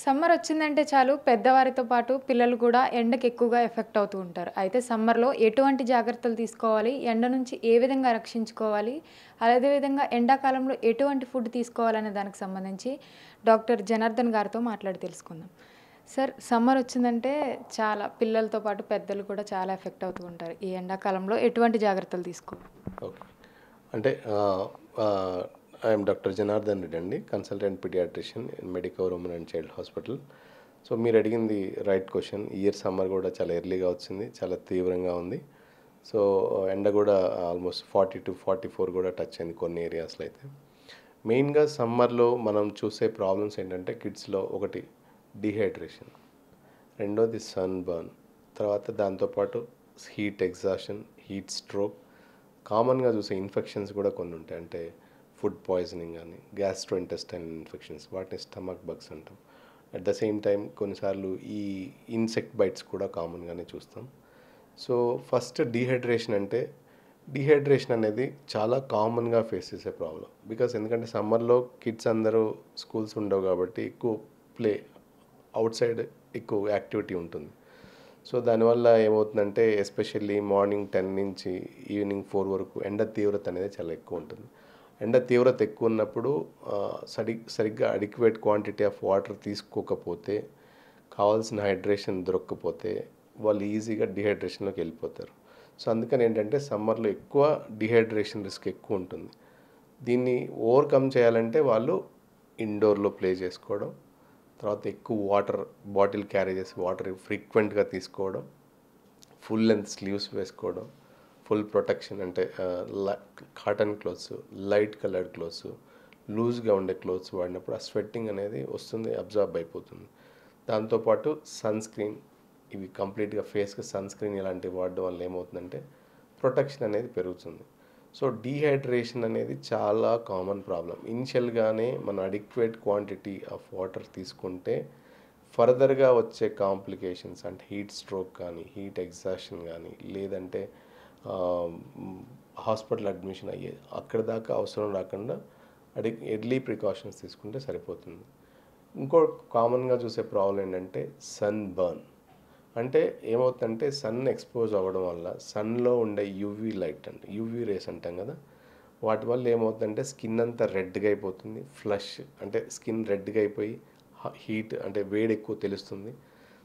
Summer వచ్చిందంటే చాలు పెద్దవారితో పాటు పిల్లలు కూడా ఎండకి ఎక్కువగా ఎఫెక్ట్ అవుతూ ఉంటారు. అయితే సమ్మర్‌లో ఎటువంటి జాగ్రత్తలు తీసుకోవాలి? ఎండ నుంచి ఏ విధంగా రక్షించుకోవాలి? అదే విధంగా ఎండాకాలంలో ఎటువంటి ఫుడ్ తీసుకోవాలనే దానికి సంబంధించి డాక్టర్ జనార్దన్ గారితో మాట్లాడి తెలుసుకుందాం. సార్, సమ్మర్ వచ్చిందంటే చాలా పిల్లలతో పాటు పెద్దలు కూడా చాలా ఎఫెక్ట్ అవుతూ ఉంటారు. ఈ ఎండాకాలంలో ఎటువంటి జాగ్రత్తలు తీసుకోవాలి? ఓకే. అంటే ఐఎమ్ డాక్టర్ జనార్దన్ రెడ్డి అండి. Consultant paediatrician in Medicover women and child hospital. So మీరు అడిగింది రైట్ క్వెషన్. ఈ ఇయర్ సమ్మర్ కూడా చాలా ఎర్లీగా వచ్చింది. చాలా తీవ్రంగా ఉంది. సో ఎండ కూడా ఆల్మోస్ట్ 40-44 కూడా టచ్ అయింది కొన్ని ఏరియాస్‌లో అయితే. మెయిన్‌గా సమ్మర్‌లో మనం చూసే ప్రాబ్లమ్స్ ఏంటంటే కిడ్స్‌లో ఒకటి డీహైడ్రేషన్, రెండోది సన్ బర్న్, తర్వాత దాంతో పాటు హీట్ ఎగ్జాషన్, హీట్ స్ట్రోక్, కామన్‌గా చూసే ఇన్ఫెక్షన్స్ కూడా కొన్ని ఉంటాయి. అంటే ఫుడ్ పాయిజనింగ్ గానీ, గ్యాస్ట్రోఇంటెస్టైనల్ ఇన్ఫెక్షన్స్, వాటిని స్టమక్ బగ్స్ అంటాం. అట్ ద సేమ్ టైం కొన్నిసార్లు ఈ ఇన్సెక్ట్ బైట్స్ కూడా కామన్‌గానే చూస్తాం. సో ఫస్ట్ డీహైడ్రేషన్ అంటే, డీహైడ్రేషన్ అనేది చాలా కామన్‌గా ఫేస్ చేసే ప్రాబ్లమ్. బికాస్ ఎందుకంటే సమ్మర్‌లో కిడ్స్ అందరూ స్కూల్స్ ఉండవు కాబట్టి ఎక్కువ ప్లే, అవుట్ సైడ్ ఎక్కువ యాక్టివిటీ ఉంటుంది. సో దానివల్ల ఏమవుతుందంటే ఎస్పెషల్లీ మార్నింగ్ 10 నుంచి ఈవినింగ్ 4 వరకు ఎండ తీవ్రత అనేది చాలా ఎక్కువ ఉంటుంది. ఎండ తీవ్రత ఎక్కువ ఉన్నప్పుడు సరిగ్గా అడిక్వేట్ క్వాంటిటీ ఆఫ్ వాటర్ తీసుకోకపోతే, కావాల్సిన హైడ్రేషన్ దొరక్కపోతే వాళ్ళు ఈజీగా డిహైడ్రేషన్లోకి వెళ్ళిపోతారు. సో అందుకని ఏంటంటే సమ్మర్లో ఎక్కువ డిహైడ్రేషన్ రిస్క్ ఎక్కువ ఉంటుంది. దీన్ని ఓవర్కమ్ చేయాలంటే వాళ్ళు ఇండోర్లో ప్లే చేసుకోవడం, తర్వాత ఎక్కువ వాటర్ బాటిల్ క్యారీ చేసి వాటర్ ఫ్రీక్వెంట్గా తీసుకోవడం, ఫుల్ లెంత్ స్లీవ్స్ వేసుకోవడం, ఫుల్ ప్రొటెక్షన్ అంటే cotton clothes, light coloured clothes, లూజ్గా ఉండే క్లోత్స్ వాడినప్పుడు ఆ స్వెట్టింగ్ అనేది వస్తుంది, అబ్జార్బ్ అయిపోతుంది. దాంతోపాటు సన్ స్క్రీన్, ఇవి కంప్లీట్గా ఫేస్కి సన్ స్క్రీన్ ఇలాంటివి వాడడం వల్ల ఏమవుతుందంటే ప్రొటెక్షన్ అనేది పెరుగుతుంది. సో డీహైడ్రేషన్ అనేది చాలా కామన్ ప్రాబ్లం. ఇనిషియల్గానే మన అడిక్వేట్ క్వాంటిటీ ఆఫ్ వాటర్ తీసుకుంటే ఫర్దర్గా వచ్చే కాంప్లికేషన్స్ అంటే హీట్ స్ట్రోక్ కానీ, హీట్ ఎగ్జాషన్ కానీ, లేదంటే హాస్పిటల్ అడ్మిషన్ అయ్యేది అక్కడ దాకా అవసరం రాకుండా ఎర్లీ ప్రికాషన్స్ తీసుకుంటే సరిపోతుంది. ఇంకో కామన్గా చూసే ప్రాబ్లం ఏంటంటే సన్ బర్న్. అంటే ఏమవుతుందంటే సన్ ఎక్స్పోజ్ అవ్వడం వల్ల సన్లో ఉండే యూవీ లైట్ అంటే యూవీ రేస్ అంటాం కదా, వాటి వల్ల ఏమవుతుందంటే స్కిన్ అంతా రెడ్గా అయిపోతుంది. ఫ్లష్ అంటే స్కిన్ రెడ్గా అయిపోయి హీట్ అంటే వేడి ఎక్కువ తెలుస్తుంది.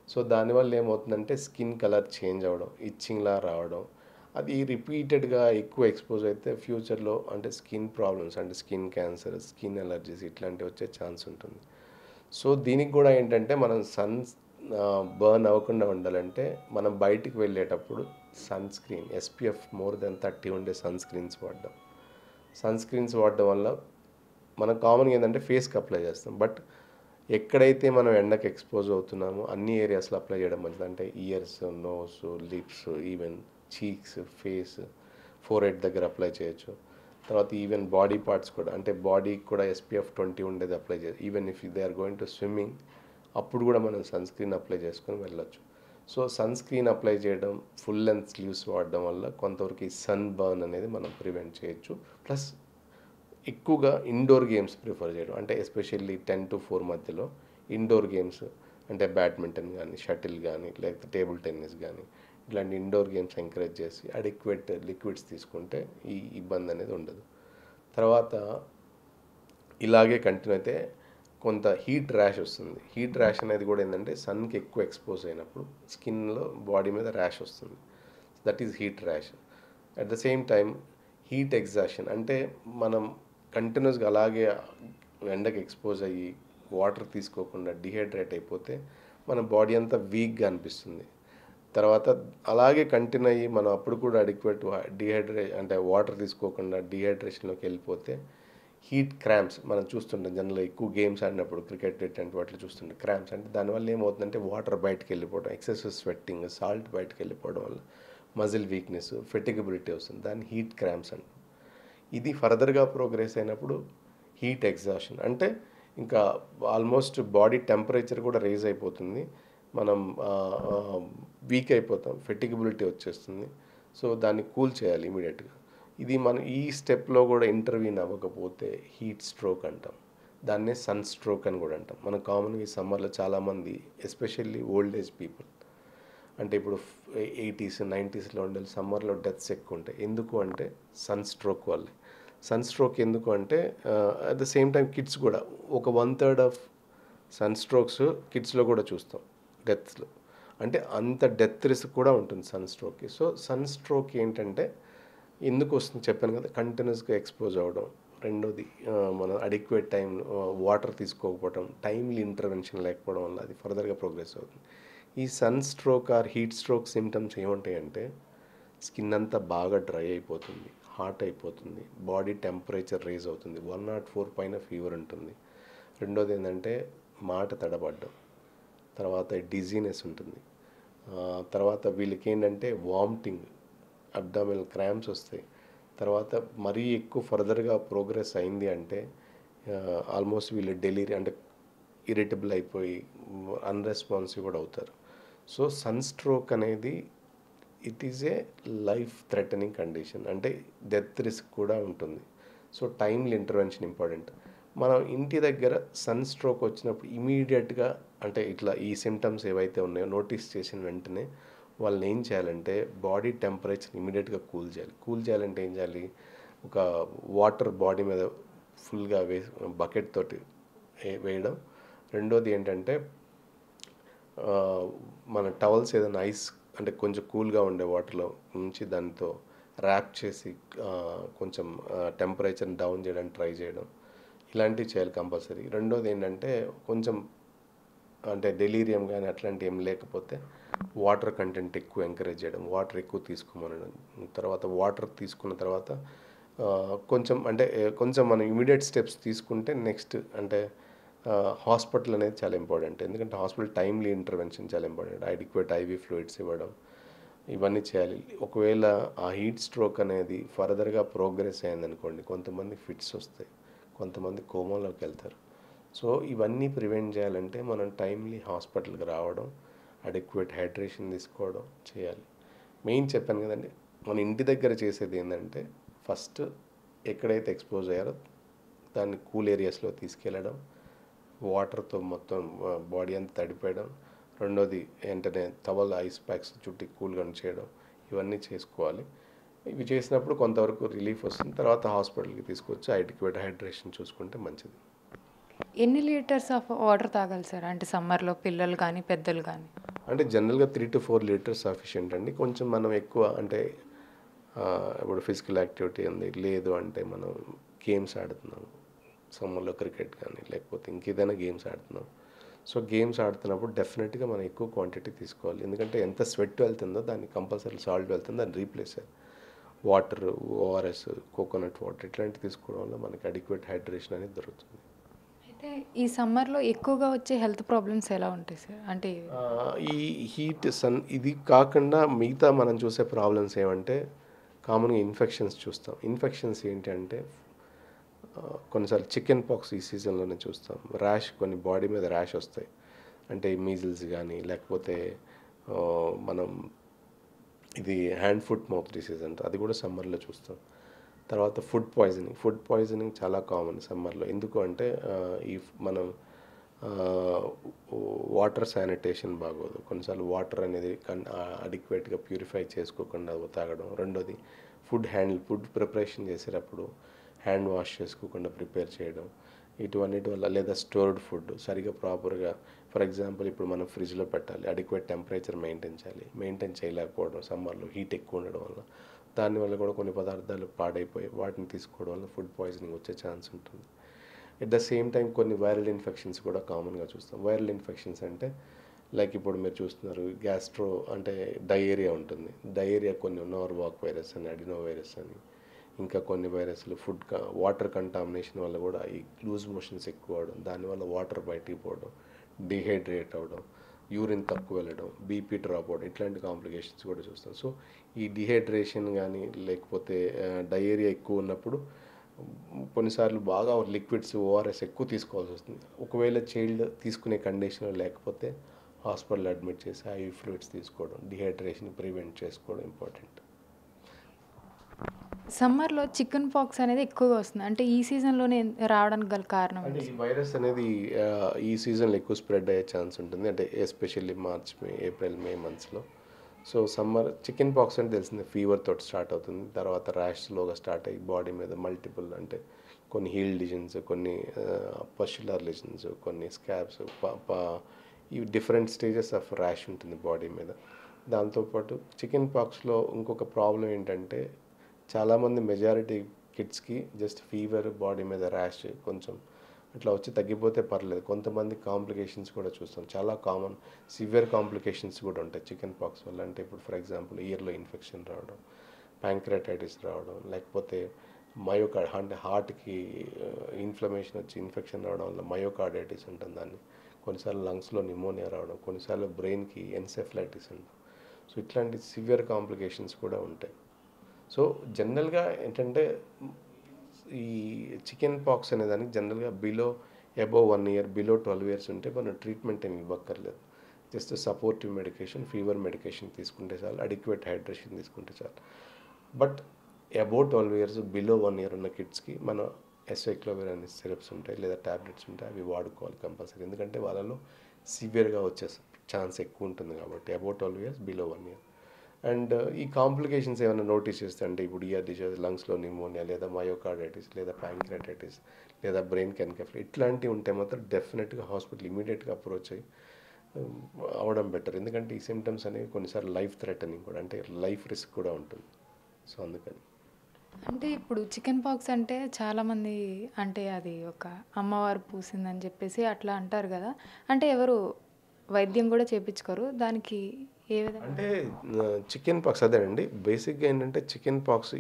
సో దానివల్ల ఏమవుతుందంటే స్కిన్ కలర్ చేంజ్ అవ్వడం, ఇచ్చింగ్లా రావడం, అది రిపీటెడ్గా ఎక్కువ ఎక్స్పోజ్ అయితే ఫ్యూచర్లో అంటే స్కిన్ ప్రాబ్లమ్స్ అంటే స్కిన్ క్యాన్సర్, స్కిన్ ఎలర్జీస్ ఇట్లాంటివి వచ్చే ఛాన్స్ ఉంటుంది. సో దీనికి కూడా ఏంటంటే మనం బర్న్ అవ్వకుండా ఉండాలంటే మనం బయటికి వెళ్ళేటప్పుడు sunscreen SPF more than 30 ఉండే సన్ స్క్రీన్స్ వాడడం. సన్ స్క్రీన్స్ వాడడం వల్ల మనం కామన్గా ఏంటంటే ఫేస్కి అప్లై చేస్తాం. బట్ ఎక్కడైతే మనం ఎండకి ఎక్స్పోజ్ అవుతున్నామో అన్ని ఏరియాస్లో అప్లై చేయడం మంచిది. అంటే ears, nose, lips, even cheeks, face, forehead దగ్గర అప్లై చేయొచ్చు. తర్వాత ఈవెన్ బాడీ పార్ట్స్ కూడా అంటే బాడీకి కూడా ఎస్పీఎఫ్ 20 ఉండేది అప్లై చేయొచ్చు. Even if they are going to swimming అప్పుడు కూడా మనం సన్ స్క్రీన్ అప్లై చేసుకొని వెళ్ళొచ్చు. సో సన్ స్క్రీన్ అప్లై చేయడం, ఫుల్ లెంత్ స్లీవ్స్ వాడడం వల్ల కొంతవరకు ఈ సన్ బర్న్ అనేది మనం ప్రివెంట్ చేయొచ్చు. ప్లస్ ఎక్కువగా ఇండోర్ గేమ్స్ ప్రిఫర్ చేయడం అంటే ఎస్పెషల్లీ 10-4 మధ్యలో ఇండోర్ గేమ్స్ అంటే బ్యాడ్మింటన్ కానీ, షటిల్ కానీ, లేకపోతే టేబుల్ టెన్నిస్ కానీ ఇట్లాంటి ఇండోర్ గేమ్స్ ఎంకరేజ్ చేసి అడిక్వేట్ లిక్విడ్స్ తీసుకుంటే ఈ ఇబ్బంది అనేది ఉండదు. తర్వాత ఇలాగే కంటిన్యూ అయితే కొంత హీట్ ర్యాష్ వస్తుంది. హీట్ ర్యాష్ అనేది కూడా ఏంటంటే సన్కి ఎక్కువ ఎక్స్పోజ్ అయినప్పుడు స్కిన్లో బాడీ మీద ర్యాష్ వస్తుంది. That is heat rash. At the same time heat exhaustion అంటే మనం కంటిన్యూస్గా అలాగే ఎండకి ఎక్స్పోజ్ అయ్యి వాటర్ తీసుకోకుండా డిహైడ్రేట్ అయిపోతే మన బాడీ అంతా వీక్గా అనిపిస్తుంది. తర్వాత అలాగే కంటిన్యూ అయ్యి మనం అప్పుడు కూడా అడిక్వేట్ అంటే వాటర్ తీసుకోకుండా డిహైడ్రేషన్లోకి వెళ్ళిపోతే హీట్ క్రాంప్స్ మనం చూస్తుంటాం. జనరల్గా ఎక్కువ గేమ్స్ ఆడినప్పుడు క్రికెట్ ఇట్లాంటి వాటిలో చూస్తుంటాం క్రాంప్స్. అంటే దానివల్ల ఏమవుతుందంటే వాటర్ బయటకు వెళ్ళిపోవడం, ఎక్సెసివ్ స్వెట్టింగ్, సాల్ట్ బయటకు వెళ్ళిపోవడం వల్ల మజిల్ వీక్నెస్, ఫెటిగబిలిటీ వస్తుంది. దాన్ని హీట్ క్రాంప్స్ అంటాం. ఇది ఫర్దర్గా ప్రోగ్రెస్ అయినప్పుడు హీట్ ఎగ్జాషన్ అంటే ఇంకా ఆల్మోస్ట్ బాడీ టెంపరేచర్ కూడా రేజ్ అయిపోతుంది. మనం వీక్ అయిపోతాం, ఫెటిగబిలిటీ వచ్చేస్తుంది. సో దాన్ని కూల్ చేయాలి ఇమీడియట్గా. ఇది మనం ఈ స్టెప్లో కూడా ఇంటర్వ్యూన్ అవ్వకపోతే హీట్ స్ట్రోక్ అంటాం. దాన్నే సన్ స్ట్రోక్ అని కూడా అంటాం. మనం కామన్గా ఈ సమ్మర్లో చాలామంది ఎస్పెషల్లీ ఓల్డ్ ఏజ్ పీపుల్ అంటే ఇప్పుడు 80s 90sలో ఉండే సమ్మర్లో డెత్స్ ఎక్కువ ఉంటాయి. ఎందుకు అంటే సన్ స్ట్రోక్ వల్లే. సన్ స్ట్రోక్ ఎందుకు అంటే at the same time kids కూడా ఒక 1/3 ఆఫ్ సన్ స్ట్రోక్స్ కిడ్స్లో కూడా చూస్తాం డెత్స్లో. అంటే అంత డెత్ రిస్క్ కూడా ఉంటుంది సన్ స్ట్రోక్కి. సో సన్ స్ట్రోక్ ఏంటంటే ఎందుకు వస్తుంది చెప్పాను కదా, కంటిన్యూస్గా ఎక్స్పోజ్ అవ్వడం. రెండోది మనం అడిక్వేట్ టైం వాటర్ తీసుకోకపోవడం, టైమ్లీ ఇంటర్వెన్షన్ లేకపోవడం వల్ల అది ఫర్దర్గా ప్రోగ్రెస్ అవుతుంది. ఈ sun stroke or heat stroke symptoms ఏముంటాయంటే స్కిన్ అంతా బాగా డ్రై అయిపోతుంది, హాట్ అయిపోతుంది, బాడీ టెంపరేచర్ రేజ్ అవుతుంది, 104 పైన ఫీవర్ ఉంటుంది. రెండోది ఏంటంటే మాట తడబడ్డం, తర్వాత డిజీనెస్ ఉంటుంది, తర్వాత వీళ్ళకి ఏంటంటే వామిటింగ్, అబ్డామినల్ క్రాంప్స్ వస్తాయి. తర్వాత మరీ ఎక్కువ ఫర్దర్గా ప్రోగ్రెస్ అయింది అంటే ఆల్మోస్ట్ వీళ్ళు డెలిరీ అంటే ఇరిటబుల్ అయిపోయి అన్రెస్పాన్సివ్ కూడా అవుతారు. సో సన్ స్ట్రోక్ అనేది it is a life threatening condition, అంటే డెత్ రిస్క్ కూడా ఉంటుంది. So timely intervention important. మనం ఇంటి దగ్గర సన్ స్ట్రోక్ వచ్చినప్పుడు ఇమీడియట్గా అంటే ఇట్లా ఈ సిమ్టమ్స్ ఏవైతే ఉన్నాయో నోటీస్ చేసిన వెంటనే వాళ్ళని ఏం చేయాలంటే బాడీ టెంపరేచర్ ఇమీడియట్గా కూల్ చేయాలి. కూల్ చేయాలంటే ఏం చేయాలి, ఒక వాటర్ బాడీ మీద ఫుల్గా బకెట్ తోటి వేయడం. రెండోది ఏంటంటే మన టవల్స్ ఏదైనా ఐస్ అంటే కొంచెం కూల్గా ఉండే వాటర్లో ఉంచి దాంతో ర్యాప్ చేసి కొంచెం టెంపరేచర్ని డౌన్ చేయడానికి ట్రై చేయడం, ఇలాంటివి చేయాలి కంపల్సరీ. రెండోది ఏంటంటే కొంచెం అంటే డెలీరియం కానీ అట్లాంటివి ఏం లేకపోతే వాటర్ కంటెంట్ ఎక్కువ ఎంకరేజ్ చేయడం, వాటర్ ఎక్కువ తీసుకోమనడం. తర్వాత వాటర్ తీసుకున్న తర్వాత కొంచెం అంటే కొంచెం మనం ఇమీడియట్ స్టెప్స్ తీసుకుంటే నెక్స్ట్ అంటే హాస్పిటల్ అనేది చాలా ఇంపార్టెంట్. ఎందుకంటే హాస్పిటల్ టైమ్లీ ఇంటర్వెన్షన్ చాలా ఇంపార్టెంట్. అడిక్వేట్ ఐవీ ఫ్లూయిడ్స్ ఇవ్వడం, ఇవన్నీ చేయాలి. ఒకవేళ ఆ హీట్ స్ట్రోక్ అనేది ఫర్దర్గా ప్రోగ్రెస్ అయిందనుకోండి, కొంతమంది ఫిట్స్ వస్తాయి, కొంతమంది కోమాలోకి వెళ్తారు. సో ఇవన్నీ ప్రివెంట్ చేయాలంటే మనం టైమ్లీ హాస్పిటల్కి రావడం, అడిక్వేట్ హైడ్రేషన్ తీసుకోవడం చేయాలి. మెయిన్ చెప్పాను కదండి, మన ఇంటి దగ్గర చేసేది ఏంటంటే ఫస్ట్ ఎక్కడైతే ఎక్స్పోజ్ అయ్యారో దాన్ని కూల్ ఏరియాస్లో తీసుకెళ్ళడం, వాటర్తో మొత్తం బాడీ అంతా తడిపేయడం. రెండోది ఏంటనే టవల్ ఐస్ ప్యాక్స్ చుట్టి కూల్గా చేయడం, ఇవన్నీ చేసుకోవాలి. ఇవి చేసినప్పుడు కొంతవరకు రిలీఫ్ వస్తుంది. తర్వాత హాస్పిటల్కి తీసుకొచ్చి అడిక్వేట్ హైడ్రేషన్ చూసుకుంటే మంచిది. ఎన్ని లీటర్స్ ఆఫ్ వాటర్ తాగాలి సార్, అంటే సమ్మర్లో పిల్లలు కానీ పెద్దలు కానీ? అంటే జనరల్గా 3 to 4 లీటర్స్ సఫిషియెంట్ అండి. కొంచెం మనం ఎక్కువ అంటే ఇప్పుడు ఫిజికల్ యాక్టివిటీ ఉంది, లేదు అంటే మనం గేమ్స్ ఆడుతున్నాం సమ్మర్లో, క్రికెట్ కానీ లేకపోతే ఇంకేదైనా గేమ్స్ ఆడుతున్నాం. సో గేమ్స్ ఆడుతున్నప్పుడు డెఫినెట్గా మనం ఎక్కువ క్వాంటిటీ తీసుకోవాలి. ఎందుకంటే ఎంత స్వెట్ వెళ్తుందో దాన్ని కంపల్సరీ సాల్ట్ వెళ్తుందో దాన్ని రీప్లేస్ చేయాలి. వాటర్, ఓఆర్ఎస్, కోకోనట్ వాటర్ ఇట్లాంటివి తీసుకోవడం వల్ల మనకి అడిక్వేట్ హైడ్రేషన్ అనేది దొరుకుతుంది. అయితే ఈ సమ్మర్లో ఎక్కువగా వచ్చే హెల్త్ ప్రాబ్లమ్స్ ఎలా ఉంటాయి సార్? అంటే ఈ హీట్ సన్ ఇది కాకుండా మిగతా మనం చూసే ప్రాబ్లమ్స్ ఏమంటే కామన్గా ఇన్ఫెక్షన్స్ చూస్తాం. ఇన్ఫెక్షన్స్ ఏంటి అంటే కొన్నిసార్లు చికెన్ పాక్స్ ఈ సీజన్లోనే చూస్తాం. ర్యాష్, కొన్ని బాడీ మీద ర్యాష్ వస్తాయి. అంటే మీజిల్స్ కానీ లేకపోతే మనం ఇది హ్యాండ్ ఫుట్ మౌత్ డిసీజ్ అంటే అది కూడా సమ్మర్లో చూస్తాం. తర్వాత ఫుడ్ పాయిజనింగ్ చాలా కామన్ సమ్మర్లో. ఎందుకు అంటే ఈ మనం వాటర్ శానిటేషన్ బాగోదు. కొన్నిసార్లు వాటర్ అనేది అడిక్వేట్గా ప్యూరిఫై చేసుకోకుండా తాగడం. రెండోది ఫుడ్ ప్రిపరేషన్ చేసేటప్పుడు హ్యాండ్ వాష్ చేసుకోకుండా ప్రిపేర్ చేయడం, ఇటువన్నిటి వల్ల. లేదా స్టోర్డ్ ఫుడ్ సరిగా ప్రాపర్గా, ఫర్ ఎగ్జాంపుల్ ఇప్పుడు మనం ఫ్రిడ్జ్లో పెట్టాలి, అడిక్వేట్ టెంపరేచర్ మెయింటైన్ చేయలేకపోవడం సమ్మర్లో హీట్ ఎక్కువ ఉండడం వల్ల. దానివల్ల కూడా కొన్ని పదార్థాలు పాడైపోయి వాటిని తీసుకోవడం వల్ల ఫుడ్ పాయిజనింగ్ వచ్చే ఛాన్స్ ఉంటుంది. ఎట్ ద సేమ్ టైం కొన్ని వైరల్ ఇన్ఫెక్షన్స్ కూడా కామన్గా చూస్తాం. వైరల్ ఇన్ఫెక్షన్స్ అంటే లైక్ ఇప్పుడు మీరు చూస్తున్నారు గ్యాస్ట్రో అంటే డయేరియా ఉంటుంది. డయేరియా కొన్ని నార్వాక్ వైరస్ అని, అడినో వైరస్ అని, ఇంకా కొన్ని వైరస్లు వాటర్ కంటామినేషన్ వల్ల కూడా ఈ లూజ్ మోషన్స్ ఎక్కువ అవడం, దానివల్ల వాటర్ బయటికి పోవడం, డిహైడ్రేట్ అవ్వడం, యూరిన్ తక్కువ వెళ్ళడం, బీపీ డ్రాప్ అవడం, ఇట్లాంటి కాంప్లికేషన్స్ కూడా చూస్తాం. సో ఈ డిహైడ్రేషన్ కానీ లేకపోతే డయేరియా ఎక్కువ ఉన్నప్పుడు కొన్నిసార్లు బాగా లిక్విడ్స్, ఓఆర్ఎస్ ఎక్కువ తీసుకోవాల్సి వస్తుంది. ఒకవేళ చైల్డ్ తీసుకునే కండిషన్లో లేకపోతే హాస్పిటల్ అడ్మిట్ చేసి ఐవీ ఫ్లూయిడ్స్ తీసుకోవడం, డిహైడ్రేషన్ ప్రివెంట్ చేసుకోవడం ఇంపార్టెంట్. సమ్మర్‌లో చికెన్ పాక్స్ అనేది ఎక్కువగా వస్తుంది. అంటే ఈ సీజన్‌లోనే రావడానికి గల కారణం అంటే ఏంటి ఈ సార్? వైరస్ అనేది ఈ సీజన్‌లో ఎక్కువ స్ప్రెడ్ అయ్యే ఛాన్స్ ఉంటుంది. అంటే ఎస్పెషల్లీ మార్చ్, మే, ఏప్రిల్, మే మంత్స్‌లో. సో, సమ్మర్ చికెన్ పాక్స్ అంటే తెలిసిందే ఫీవర్ తోటి స్టార్ట్ అవుతుంది. తర్వాత ర్యాష్ స్లోగా స్టార్ట్ అయ్యి బాడీ మీద మల్టిపుల్ అంటే కొన్ని హీల్ లిజన్స్, కొన్ని పస్యులర్ లిజన్స్, కొన్ని స్కాబ్స్ ప ప ఈ డిఫరెంట్ స్టేజెస్ ఆఫ్ ర్యాష్ ఉంటుంది బాడీ మీద. దాంతోపాటు చికెన్ పాక్స్‌లో ఇంకొక ప్రాబ్లమ్ ఏంటంటే చాలామంది మెజారిటీ కిడ్స్‌కి జస్ట్ ఫీవర్, బాడీ మీద ర్యాష్ కొంచెం అట్లా వచ్చి తగ్గిపోతే పర్లేదు. కొంతమంది కాంప్లికేషన్స్ కూడా చూస్తాం. చాలా కామన్ సివియర్ కాంప్లికేషన్స్ కూడా ఉంటాయి చికెన్ పాక్స్ వల్ల. అంటే ఇప్పుడు ఫర్ ఎగ్జాంపుల్ ఇయర్‌లో ఇన్ఫెక్షన్ రావడం, ప్యాంక్reatitis రావడం, లేకపోతే అంటే హార్ట్‌కి ఇన్‌ఫ్లమేషన్ వచ్చి ఇన్ఫెక్షన్ రావడం వల్ల మయోకార్డైటిస్ ఉంటుంది దాన్ని. కొన్నిసార్లు లంగ్స్‌లో న్యూమోనియా రావడం, కొన్నిసార్లు బ్రెయిన్‌కి ఎన్సెఫలైటిస్ అంటాం. సో ఇట్లాంటి సివియర్ కాంప్లికేషన్స్ కూడా ఉంటాయి. సో జనరల్గా ఏంటంటే ఈ చికెన్ పాక్స్ అనేదానికి జనరల్గా అబోవ్ 1 ఇయర్, బిలో 12 ఇయర్స్ ఉంటే మనం ట్రీట్మెంట్ ఏమి ఇవ్వక్కర్లేదు. Just supportive medication, fever medication తీసుకుంటే చాలు, అడిక్వేట్ హైడ్రేషన్ తీసుకుంటే చాలు. But above 12 years, below 1 year ఉన్న కిడ్స్కి మన ఎస్ఐక్లోవిర్ అనే సిరప్స్ ఉంటాయి లేదా టాబ్లెట్స్ ఉంటాయి, అవి వాడుకోవాలి కంపల్సరీ. ఎందుకంటే వాళ్ళలో సివియర్గా వచ్చే ఛాన్స్ ఎక్కువ ఉంటుంది కాబట్టి above 12 years, below 1 year. And ఈ కాంప్లికేషన్స్ ఏమైనా నోటీస్ చేస్తే అంటే ఇప్పుడు ఇయర్ డిజీజ్, లంగ్స్లో న్యూమోనియా లేదా మయోకార్డైటిస్ లేదా ప్యాంక్రెటిస్ లేదా బ్రెయిన్ ఎన్కెఫలైటిస్ ఇట్లాంటివి ఉంటే మాత్రం డెఫినెట్గా హాస్పిటల్ ఇమీడియట్గా అప్రోచ్ అయ్యి అవడం బెటర్. ఎందుకంటే ఈ సిమ్టమ్స్ అనేవి కొన్నిసార్లు లైఫ్ థ్రెటనింగ్ కూడా, అంటే లైఫ్ రిస్క్ కూడా ఉంటుంది. సో అందుకని అంటే ఇప్పుడు చికెన్ పాక్స్ అంటే చాలామంది అంటే అది ఒక అమ్మవారు పూసిందని చెప్పేసి అట్లా అంటారు గదా! అంటే ఎవరు వైద్యం గూడా చేపించుకోరు. దానికి ఏ విధంగా అంటే చికెన్ పాక్స్ అదేనండి. బేసిక్గా ఏంటంటే చికెన్ పాక్స్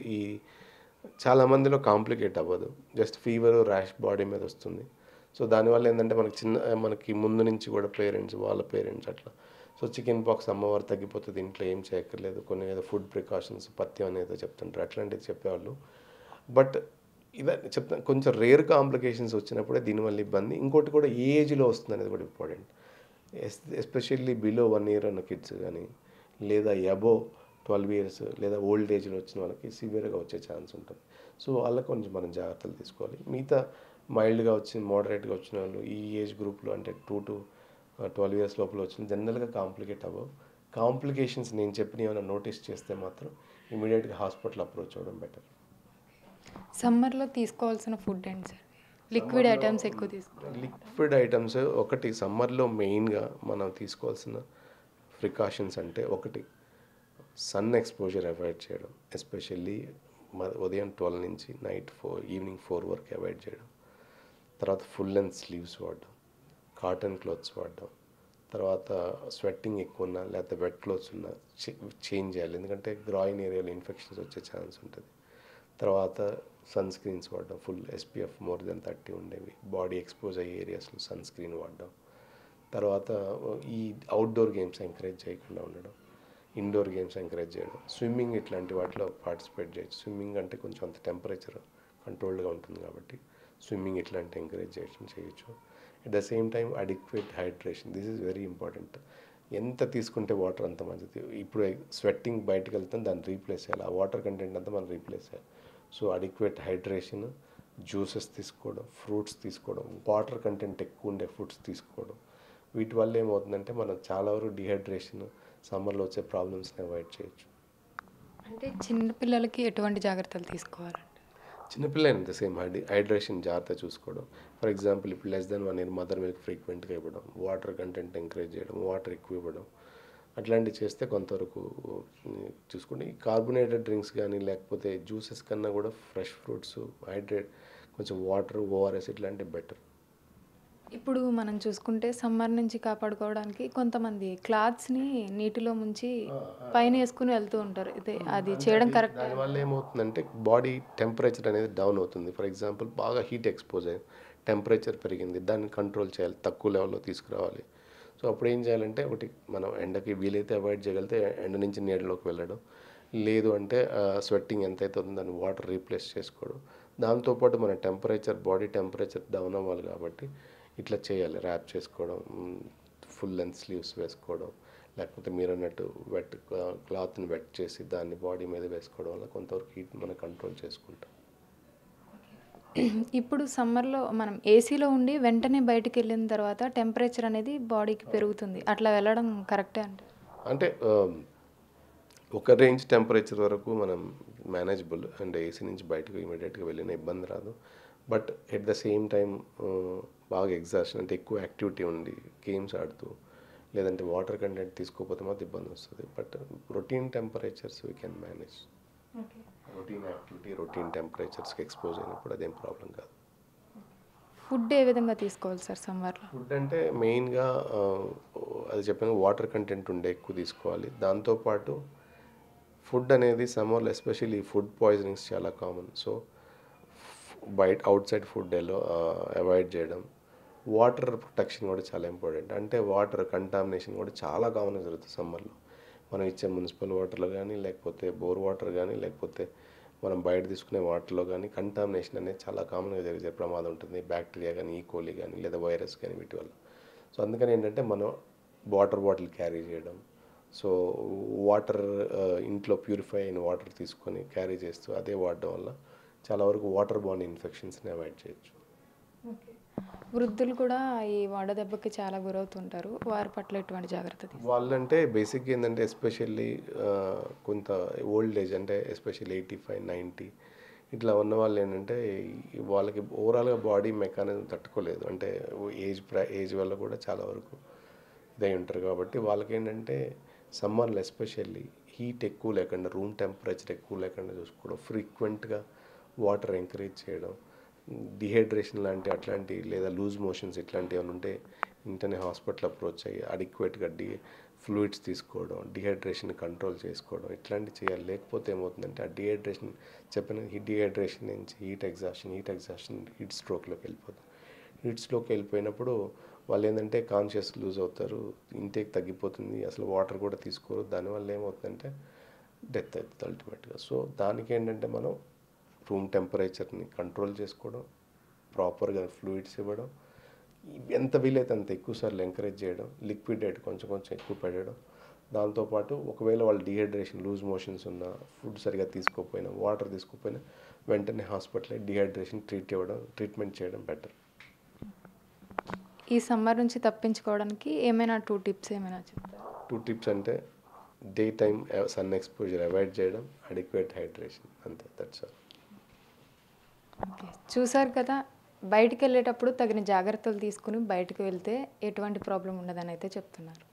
చాలా మందిలో కాంప్లికేట్ అవ్వదు. జస్ట్ ఫీవర్, ర్యాష్ బాడీ మీద వస్తుంది. సో దానివల్ల ఏంటంటే మనకి ముందు నుంచి కూడా వాళ్ళ పేరెంట్స్ అట్లా. సో చికెన్ పాక్స్ అమ్మవారు తగ్గిపోతుంది, ఇంట్లో ఏం చేయక్కర్లేదు, కొన్ని ఏదో ఫుడ్ ప్రికాషన్స్ పథ్యం అనేదో చెప్తుంటారు, అట్లాంటివి చెప్పేవాళ్ళు. బట్ ఇదే చెప్తాను, కొంచెం రేర్ కాంప్లికేషన్స్ వచ్చినప్పుడే దీనివల్ల ఇబ్బంది. ఇంకోటి కూడా ఏ ఏజ్లో వస్తుంది అనేది కూడా ఇంపార్టెంట్. ఎస్పెషల్లీ బిలో 1 ఇయర్ ఉన్న కిడ్స్ కానీ లేదా అబోవ్ 12 ఇయర్స్ లేదా ఓల్డ్ ఏజ్లో వచ్చిన వాళ్ళకి సివియర్గా వచ్చే ఛాన్స్ ఉంటుంది. సో వాళ్ళకి కొంచెం మనం జాగ్రత్తలు తీసుకోవాలి. మిగతా మైల్డ్గా వచ్చిన, మోడరేట్గా వచ్చిన వాళ్ళు ఈ ఏజ్ గ్రూప్లో అంటే 2 to 12 ఇయర్స్ లోపల వచ్చిన జనరల్గా కాంప్లికేట్ అవ్వవు. కాంప్లికేషన్స్ నేను చెప్పిన ఏమైనా నోటీస్ చేస్తే మాత్రం ఇమీడియట్గా హాస్పిటల్ అప్రోచ్ అవ్వడం బెటర్. సమ్మర్‌లో తీసుకోవాల్సిన ఫుడ్ ఏంటి సార్? లిక్విడ్ ఐటెమ్స్ ఎక్కువ తీసుకోవాలి. లిక్విడ్ ఐటమ్స్ ఒకటి సమ్మర్లో మెయిన్గా మనం తీసుకోవాల్సిన ప్రికాషన్స్ అంటే ఒకటి సన్ ఎక్స్పోజర్ అవాయిడ్ చేయడం, ఎస్పెషల్లీ ఉదయం 12 నుంచి ఈవినింగ్ 4 వరకు అవాయిడ్ చేయడం. తర్వాత ఫుల్ లెంత్ స్లీవ్స్ వాడడం, కాటన్ క్లాత్స్ వాడడం. తర్వాత స్వెట్టింగ్ ఎక్కువ ఉన్నా లేకపోతే వెట్ క్లాత్స్ ఉన్నా చేంజ్ చేయాలి, ఎందుకంటే గ్రాయిన్ ఏరియాలో ఇన్ఫెక్షన్స్ వచ్చే ఛాన్స్ ఉంటుంది. తర్వాత సన్ స్క్రీన్స్ వాడడం, ఫుల్ ఎస్పీఎఫ్ మోర్ దెన్ 30 ఉండేవి, బాడీ ఎక్స్పోజ్ అయ్యే ఏరియాస్లో సన్ స్క్రీన్ వాడడం. తర్వాత ఈ అవుట్డోర్ గేమ్స్ ఎంకరేజ్ చేయకుండా ఉండడం, ఇండోర్ గేమ్స్ ఎంకరేజ్ చేయడం, స్విమ్మింగ్ ఇట్లాంటి వాటిలో పార్టిసిపేట్ చేయొచ్చు. స్విమ్మింగ్ అంటే కొంచెం అంత టెంపరేచర్ కంట్రోల్డ్గా ఉంటుంది కాబట్టి స్విమ్మింగ్ ఇట్లాంటి ఎంకరేజ్ చేయొచ్చు. At the same time adequate hydration, this is very important. ఎంత తీసుకుంటే వాటర్ అంత మంచిది. ఇప్పుడు స్వెట్టింగ్ బయటకు వెళ్తాం, దాన్ని రీప్లేస్ చేయాలి, ఆ వాటర్ కంటెంట్ అంతా మనం రీప్లేస్ చేయాలి. సో అడిక్వేట్ హైడ్రేషన్, జ్యూసెస్ తీసుకోవడం, ఫ్రూట్స్ తీసుకోవడం, వాటర్ కంటెంట్ ఎక్కువ ఉండే ఫుడ్స్ తీసుకోవడం. వీటి వల్ల ఏమవుతుందంటే మనం చాలా వరకు డిహైడ్రేషన్, సమ్మర్లో వచ్చే ప్రాబ్లమ్స్ని అవాయిడ్ చేయొచ్చు. అంటే చిన్న పిల్లలకి ఎటువంటి జాగ్రత్తలు తీసుకోవాలండి? చిన్నపిల్లలు అంతే సేమ్ హైడ్రేషన్ జాగ్రత్త చూసుకోవడం. ఫర్ ఎగ్జాంపుల్ ఇప్పుడు less than 1 year mother milk ఫ్రీక్వెంట్గా ఇవ్వడం, వాటర్ కంటెంట్ ఎంకరేజ్ చేయడం, వాటర్ ఎక్కువ ఇవ్వడం, అట్లాంటివి చేస్తే కొంతవరకు చూసుకోండి. కార్బోనేటెడ్ డ్రింక్స్ కానీ లేకపోతే జ్యూసెస్ కన్నా కూడా ఫ్రెష్ ఫ్రూట్స్, కొంచెం వాటర్, ఓఆర్ఎస్ ఇట్లాంటివి బెటర్. ఇప్పుడు మనం చూసుకుంటే సమ్మర్ నుంచి కాపాడుకోవడానికి కొంతమంది క్లాత్స్‌ని నీటిలో ముంచి పైన యేసుకొని వెళ్తూ ఉంటారు. అది చేయడం కరెక్టా? దానివల్ల ఏమవుతుందంటే బాడీ టెంపరేచర్ అనేది డౌన్ అవుతుంది. ఫర్ ఎగ్జాంపుల్ బాగా హీట్ ఎక్స్పోజ్ అయ్యి టెంపరేచర్ పెరిగింది, దాన్ని కంట్రోల్ చేయాలి, తక్కువ లెవెల్లో తీసుకురావాలి. సో అప్పుడు ఏం చేయాలంటే ఒకటి మనం ఎండకి వీలైతే అవాయిడ్ చేయగలిగితే ఎండ నుంచి నీడలోకి వెళ్ళడం, లేదు అంటే స్వెట్టింగ్ ఎంతైతే ఉందో దాన్ని వాటర్ రీప్లేస్ చేసుకోవడం. దాంతోపాటు మన బాడీ టెంపరేచర్ డౌన్ అవ్వాలి కాబట్టి ఇట్లా చేయాలి, ర్యాప్ చేసుకోవడం, ఫుల్ లెంత్ స్లీవ్స్ వేసుకోవడం, లేకపోతే మీరు అన్నట్టు క్లాత్ని వెట్ చేసి దాన్ని బాడీ మీద వేసుకోవడం వల్ల కొంతవరకు హీట్ మనం కంట్రోల్ చేసుకుంటాం. ఇప్పుడు సమ్మర్‌లో మనం ఏసీలో ఉండి వెంటనే బయటికెళ్ళిన తర్వాత టెంపరేచర్ అనేది బాడీకి పెరుగుతుంది. అట్లా వెళ్ళడం కరెక్టే అంటారా? అంటే ఒక రేంజ్ టెంపరేచర్ వరకు మనం మేనేజబుల్, అండ్ ఏసీ నుంచి బయటకు ఇమీడియట్గా వెళ్ళిన ఇబ్బంది రాదు. But at the same time బాగా ఎగ్జాషన్ అంటే ఎక్కువ యాక్టివిటీ ఉండి గేమ్స్ ఆడుతూ లేదంటే వాటర్ కంటెంట్ తీసుకోకపోతే మాత్రం ఇబ్బంది వస్తుంది. But routine temperatures we can manage. Routine activity routine టెంపరేచర్స్కి ఎక్స్పోజ్ అయినప్పుడు అదేం ప్రాబ్లం కాదు. ఫుడ్ ఏ విధంగా తీసుకోవాలి సార్ సమ్మర్‌లో? ఫుడ్ అంటే మెయిన్గా అది చెప్పాను, వాటర్ కంటెంట్ ఉండే ఎక్కువ తీసుకోవాలి. దాంతోపాటు ఫుడ్ అనేది సమ్మర్లో ఎస్పెషల్లీ ఫుడ్ పాయిజనింగ్స్ చాలా కామన్. సో బయట అవుట్ సైడ్ ఫుడ్ అవాయిడ్ చేయడం. వాటర్ ప్రొటెక్షన్ కూడా చాలా ఇంపార్టెంట్. అంటే వాటర్ కంటామినేషన్ కూడా చాలా కామన్గా జరుగుతుంది సమ్మర్లో. మనం ఇచ్చే మున్సిపల్ వాటర్లో కానీ, లేకపోతే బోర్ వాటర్ కానీ, లేకపోతే మనం బయట తీసుకునే వాటర్లో కానీ కంటామినేషన్ అనేది చాలా కామన్గా జరిగే ప్రమాదం ఉంటుంది. బ్యాక్టీరియా కానీ, ఈకోలి కానీ, లేదా వైరస్ కానీ వీటి వల్ల. సో అందుకని ఏంటంటే మనం వాటర్ బాటిల్ క్యారీ చేయడం, సో వాటర్ ఇంట్లో ప్యూరిఫై అయిన వాటర్ తీసుకొని క్యారీ చేస్తూ అదే వాడడం వల్ల చాలా వరకు వాటర్ బార్న్ ఇన్ఫెక్షన్స్ని అవాయిడ్ చేయొచ్చు. వృద్ధులు కూడా ఈ వడదెబ్బకి చాలా గురవుతుంటారు. వారి పట్ల ఎటువంటి జాగ్రత్త తీసుకోవాలి? వాళ్ళంటే బేసిక్గా ఏంటంటే ఎస్పెషల్లీ కొంత ఓల్డ్ ఏజ్, అంటే ఎస్పెషల్లీ 85, 90 ఇట్లా ఉన్న వాళ్ళు ఏంటంటే వాళ్ళకి ఓవరాల్గా బాడీ మెకానిజం తట్టుకోలేదు. అంటే ఏజ్ వల్ల కూడా చాలా వరకు ఇదై ఉంటారు. కాబట్టి వాళ్ళకి ఏంటంటే సమ్మర్లో ఎస్పెషల్లీ హీట్ ఎక్కువ లేకుండా, రూమ్ టెంపరేచర్ ఎక్కువ లేకుండా చూసుకోవడం, ఫ్రీక్వెంట్గా వాటర్ ఎంకరేజ్ చేయడం, డిహైడ్రేషన్ అట్లాంటి లేదా లూజ్ మోషన్స్ ఇట్లాంటివి ఏమైనా ఉంటే వెంటనే హాస్పిటల్ అప్రోచ్ అయ్యి అడిక్వేట్గా ఫ్లూయిడ్స్ తీసుకోవడం, డిహైడ్రేషన్ కంట్రోల్ చేసుకోవడం ఇట్లాంటివి చేయాలి. లేకపోతే ఏమవుతుందంటే ఆ డిహైడ్రేషన్ చెప్పిన డిహైడ్రేషన్ నుంచి హీట్ ఎగ్జాషన్ హీట్ స్ట్రోక్లోకి వెళ్ళిపోతుంది. హీట్ స్ట్రోక్కి వెళ్ళిపోయినప్పుడు వాళ్ళు ఏంటంటే కాన్షియస్ లూజ్ అవుతారు, ఇంటేక్ తగ్గిపోతుంది, అసలు వాటర్ కూడా తీసుకోరు. దానివల్ల ఏమవుతుందంటే డెత్ అవుతుంది అల్టిమేట్గా. సో దానికి ఏంటంటే మనం రూమ్ టెంపరేచర్ని కంట్రోల్ చేసుకోవడం, ప్రాపర్గా ఫ్లూయిడ్స్ ఇవ్వడం, ఎంత వీలైతే అంత ఎక్కువసార్లు ఎంకరేజ్ చేయడం, లిక్విడ్ డైట్ కొంచెం కొంచెం ఎక్కువ పెట్టడం. దాంతోపాటు ఒకవేళ వాళ్ళు డిహైడ్రేషన్ లూజ్ మోషన్స్ ఉన్నా, ఫుడ్ సరిగా తీసుకోకపోయినా, వాటర్ తీసుకోకపోయినా వెంటనే హాస్పిటల్ డిహైడ్రేషన్ ట్రీట్మెంట్ చేయడం బెటర్. ఈ సమ్మర్ నుంచి తప్పించుకోవడానికి ఏమైనా 2 టిప్స్ ఏమైనా చెప్తారా? 2 టిప్స్ అంటే day time sun exposure avoid చేయడం, అడిక్వేట్ హైడ్రేషన్, అంతే, దట్స్ ఆల్. ఓకే. చూసారు కదా! బయటికెళ్ళేటప్పుడు తగిన జాగ్రత్తలు తీసుకొని బయటకు వెళ్తే ఎటువంటి ప్రాబ్లమ్ ఉండదని అయితే చెప్తున్నారు.